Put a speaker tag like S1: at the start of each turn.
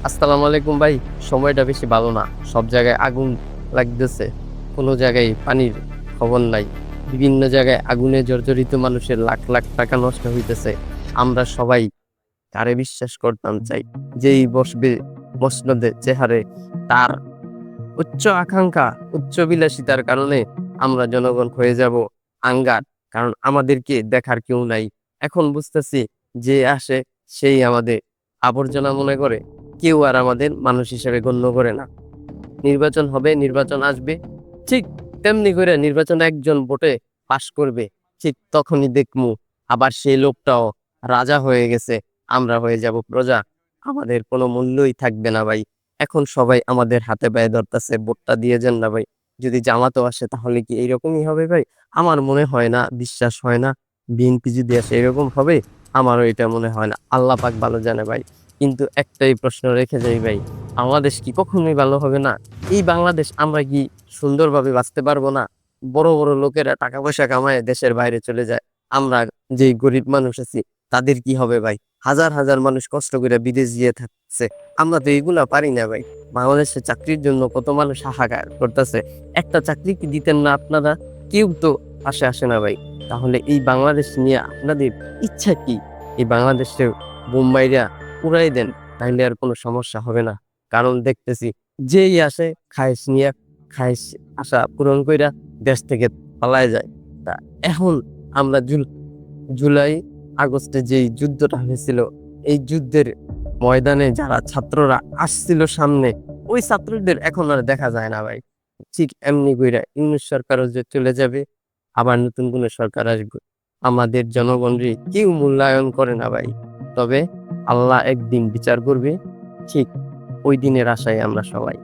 S1: আসসালামু আলাইকুম ভাই। সময়টা বেশি ভালো না। সব জায়গায় আগুন লাগতেছে। কোনো জায়গায় পানির খবর নাই। বিভিন্ন জায়গায় আগুনে জর্জরিত মানুষের লাখ, লাখ টাকা নষ্ট হইতেছে। আমরা সবাই কারে বিশ্বাস করতাম চাই? যেই বসবে মসনদে চেহারে তার উচ্চ আকাঙ্খা, উচ্চ বিলাসিতার কারণে আমরা জনগণ হয়ে যাব আঙ্গার। কারণ আমাদেরকে দেখার কেউ নাই। এখন বুঝতেছি যে আসে সেই আমাদের আবর্জনা মনে করে। কেউ আর আমাদের মানুষ হিসেবে গণ্য করে না। নির্বাচন হবে, নির্বাচন আসবে। ঠিক তেমনি করে নির্বাচনে একজন ভোটে পাস করবে। ঠিক তখনই দেখমু আবার সেই লোকটাও রাজা হয়ে গেছে। আমরা হয়ে যাব প্রজা। আমাদের কোনো মূল্যই থাকবে না ভাই। এখন সবাই আমাদের হাতে পায়ে ধরতেছে, ভোটটা দিয়ে যান না ভাই। যদি জামাতও আসে তাহলে কি এইরকমই হবে ভাই? আমার মনে হয় না, বিশ্বাস হয় না। বিএনপি যদি আসে এরকম হবে, আমারও এটা মনে হয় না। আল্লাহ পাক ভালো জানে ভাই। কিন্তু একটাই প্রশ্ন রেখে যাই ভাই, বাংলাদেশ কি কখনোই ভালো হবে না? এই বাংলাদেশ আমরা কি সুন্দরভাবে বাঁচতে পারবো না? বড়, বড় লোকেরা টাকা পয়সা কামায় দেশের বাইরে চলে যায়। আমরা যেই গরিব মানুষ আছি তাদের কি হবে ভাই? হাজার, হাজার মানুষ কষ্ট করে বিদেশ গিয়ে থাকছে। আমরা তো এগুলা পারি না ভাই। বাংলাদেশে চাকরির জন্য কত মানুষ হাহাকার করতেছে। একটা চাকরি কি দিতেন না আপনারা? কেউ তো পাশে আসে না ভাই। তাহলে এই বাংলাদেশ নিয়ে আপনাদের ইচ্ছা কি? এই বাংলাদেশে বোম মাইরা উড়াই দেন, তাইলে আর কোনো সমস্যা হবে না। কারণ দেখতেছি যেই আসে খায়েশ নিয়ে খায়েশ আশা পূরণ কইরা দেশ থেকে পালায় যায়। তা এখন আমরা জুলাই আগস্টে যেই যুদ্ধটা হয়েছিল, এই যুদ্ধের ময়দানে যারা ছাত্ররা আসছিল সামনে, ওই ছাত্রদের এখন আর দেখা যায় না ভাই। ঠিক এমনি কইরা ইউনূস সরকারও যে চলে যাবে, আবার নতুন কোনো সরকার আসবে। আমাদের জনগণরে কেউ মূল্যায়ন করে না ভাই। তবে আল্লাহ একদিন বিচার করবে। ঠিক ওই দিনের আশায় আমরা সবাই।